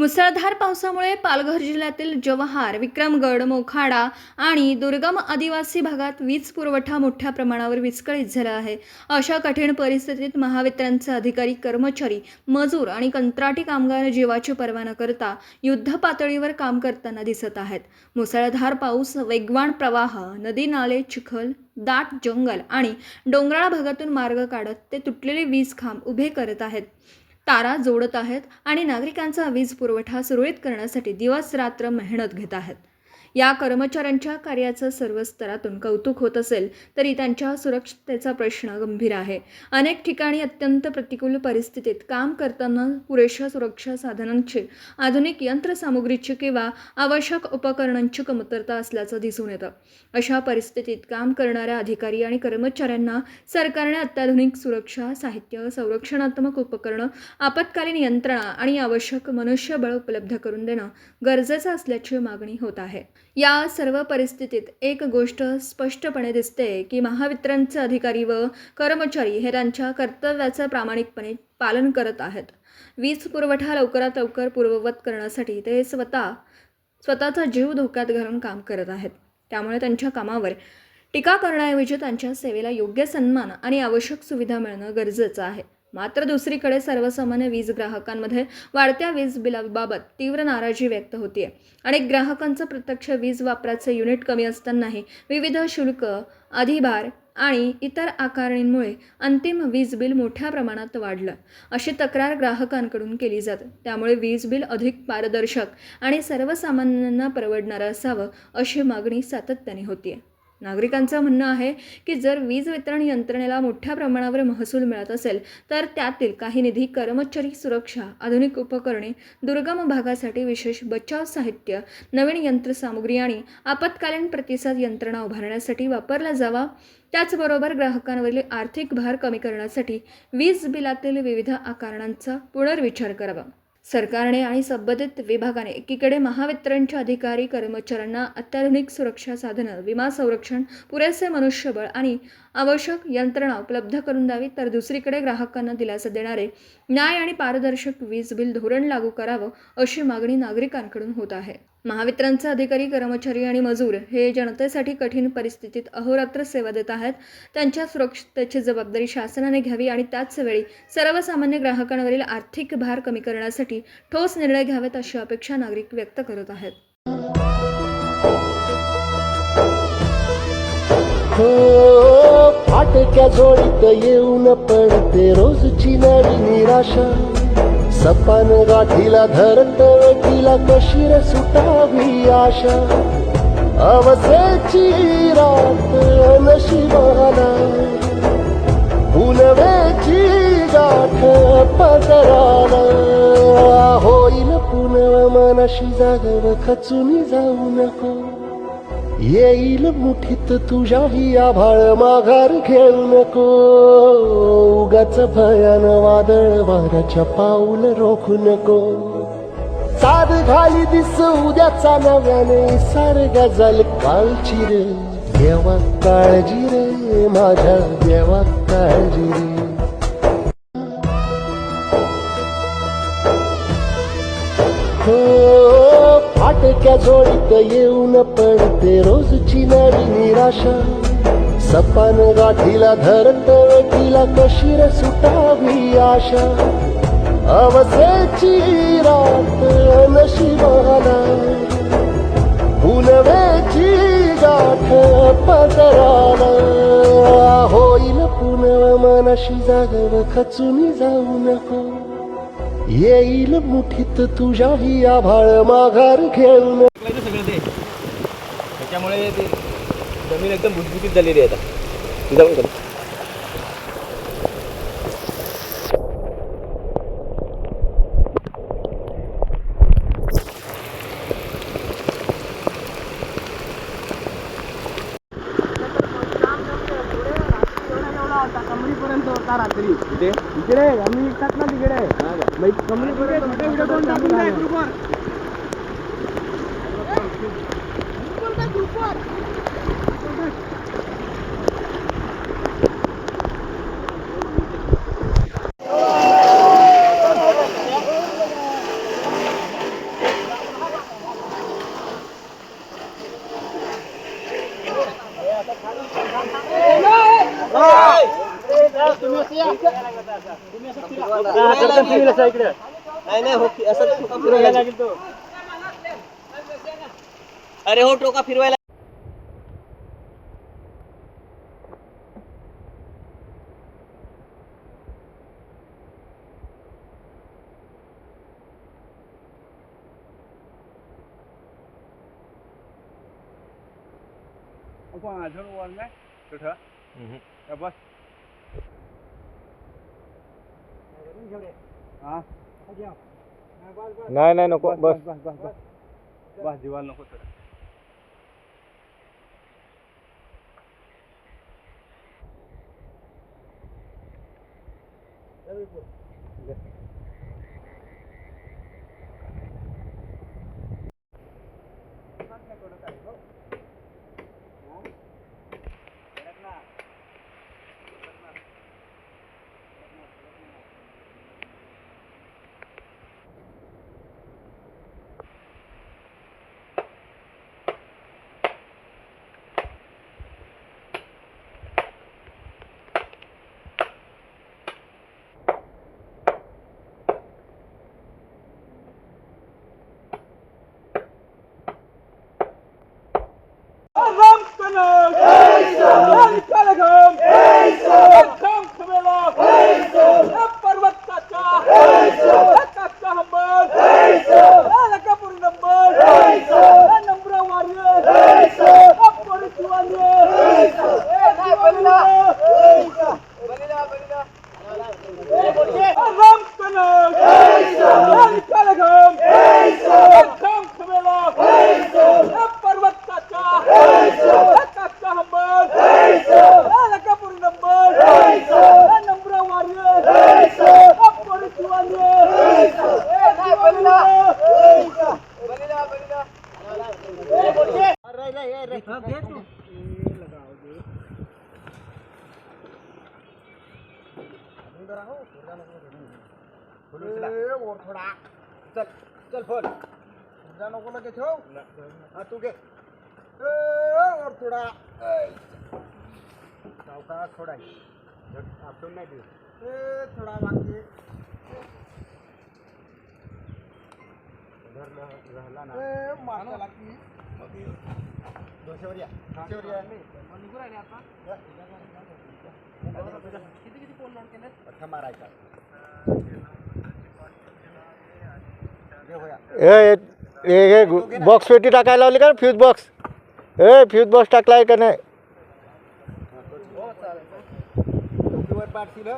मुसळधार पावसामुळे पालघर जिल्ह्यातील जव्हार, विक्रमगड, मोखाडा आणि दुर्गम आदिवासी भागात वीज पुरवठा मोठ्या प्रमाणावर विस्कळीत झाला आहे. अशा कठीण परिस्थितीत महावितरणचे अधिकारी, कर्मचारी, मजूर आणि कंत्राटी कामगार जीवाची पर्वा न करता युद्ध पातळीवर काम करताना दिसत आहेत. मुसळधार पाऊस, वेगवान प्रवाह, नदी नाले, चिखल, दाट जंगल आणि डोंगराळ भागातून मार्ग काढत ते तुटलेले वीज खांब उभे करत आहेत, तारा जोडत आहेत आणि नागरिकांचा वीज पुरवठा सुरळीत करण्यासाठी दिवस रात्र मेहनत घेत आहेत. या कर्मचाऱ्यांच्या कार्याचं सर्व स्तरातून कौतुक होत असेल तरी त्यांच्या सुरक्षिततेचा प्रश्न गंभीर आहे. अनेक ठिकाणी अत्यंत प्रतिकूल परिस्थितीत काम करताना पुरेशा सुरक्षा साधनांची, आधुनिक यंत्रसामुग्रीची किंवा आवश्यक उपकरणांची कमतरता असल्याचं दिसून येतं. अशा परिस्थितीत काम करणाऱ्या अधिकारी आणि कर्मचाऱ्यांना सरकारने अत्याधुनिक सुरक्षा साहित्य, संरक्षणात्मक उपकरणं, आपत्कालीन यंत्रणा आणि आवश्यक मनुष्यबळ उपलब्ध करून देणं गरजेचं असल्याची मागणी होत आहे. या सर्व परिस्थितीत एक गोष्ट स्पष्टपणे दिसते की महावितरणचे अधिकारी व कर्मचारी हे त्यांच्या कर्तव्याचं प्रामाणिकपणे पालन करत आहेत. वीज पुरवठा लवकरात लवकर पूर्ववत करण्यासाठी ते स्वतःचा जीव धोक्यात घालून काम करत आहेत. त्यामुळे त्यांच्या कामावर टीका करण्याऐवजी त्यांच्या सेवेला योग्य सन्मान आणि आवश्यक सुविधा मिळणं गरजेचं आहे. मात्र दुसरीकडे सर्वसामान्य वीज ग्राहकांमध्ये वाढत्या वीज बिलाबाबत तीव्र नाराजी व्यक्त होतीये. अनेक ग्राहकांचं प्रत्यक्ष वीज वापराचे युनिट कमी असतानाही विविध शुल्क, अधिभार आणि इतर आकारणींमुळे अंतिम वीज बिल मोठ्या प्रमाणात वाढलं, अशी तक्रार ग्राहकांकडून केली जाते. त्यामुळे वीज बिल अधिक पारदर्शक आणि सर्वसामान्यांना परवडणारं असावं अशी मागणी सातत्याने होतीये. नागरिकांचं म्हणणं आहे की जर वीज वितरण यंत्रणेला मोठ्या प्रमाणावर महसूल मिळत असेल तर त्यातील काही निधी कर्मचारी सुरक्षा, आधुनिक उपकरणे, दुर्गम भागासाठी विशेष बचाव साहित्य, नवीन यंत्रसामुग्री आणि आपत्कालीन प्रतिसाद यंत्रणा उभारण्यासाठी वापरला जावा. त्याचबरोबर ग्राहकांवरील आर्थिक भार कमी करण्यासाठी वीज बिलातील विविध आकारणींचा पुनर्विचार करावा. सरकारने आणि संबंधित विभागाने एकीकडे महावितरणच्या अधिकारी कर्मचाऱ्यांना अत्याधुनिक सुरक्षा साधनं, विमा संरक्षण, पुरेसे मनुष्यबळ आणि आवश्यक यंत्रणा उपलब्ध करून द्यावी, तर दुसरीकडे ग्राहकांना दिलासा देणारे न्याय आणि पारदर्शक वीज बिल धोरण लागू करावं अशी मागणी नागरिकांकडून होत आहे. महावितरणचे अधिकारी, कर्मचारी आणि मजूर हे जनतेसाठी कठीण परिस्थितीत अहोरात्र सेवा देत आहेत. त्यांच्या सुरक्षिततेची जबाबदारी शासनाने घ्यावी आणि त्याच वेळी सर्वसामान्य ग्राहकांवरील आर्थिक भार कमी करण्यासाठी ठोस निर्णय घ्यावेत अशी अपेक्षा नागरिक व्यक्त करत आहेत. फाटक्या जोडीत येऊन पडते रोजची नवी निराशा. सपान गाठीला धरत वेठीला कशी रे सुटावी आशा. अवसेची रात नशिबाला उनवेची गाठ पदराला. होईल पुनव मनाशी जागव खचून जाऊ नको. येईल मुठीत तुझ्याही आभाळ माघार घेऊ नको. उगाच भयान वादळ वाऱ्याच्या पाऊल रोखू नको. साध घाली दिस उद्याचा नव्याने सार गजल कालची रे. देवा काळजी रे माझ्या देवा काळजी रे. फाटक्या जोडीत येऊन पडते रोजची नवी निराशा. सपान गाठीला धरत वेठीला कशी रे सुटावी आशा. अवसेची रात नशिबाला उनवेची गाठ पदराला. होईल पुनव मनाशी जागव खचून जाऊ नको. येईल मुठीत तुझ्याही आभाळ माघार घेऊन. सगळं ते त्याच्यामुळे ते जमीन एकदम भुसभुशीत झालेली आहे आता. जाऊन कमरीपर्यंत होता रात्री. इकडे आम्ही निघतात ना तिकडे कमरीपर्यंत. अरे हो टोका फिरवायला नाही नाही नको बस बस बस बस बस जीवाला नको सर चल चल फोन जा नको लगे ठेव हा तू घे और थोडा सावकाश थोडा आपण नाही दे थोडा बाकी राहिला ना मारला लागती दोनशेवर या निघू राहिले आता किती किती फोन नोट केले अठ्ठा मारायचा हे बॉक्स पेटी टाकायला लावली का फ्यूज बॉक्स फ्यूज बॉक्स टाकलाय का नाही पाठशील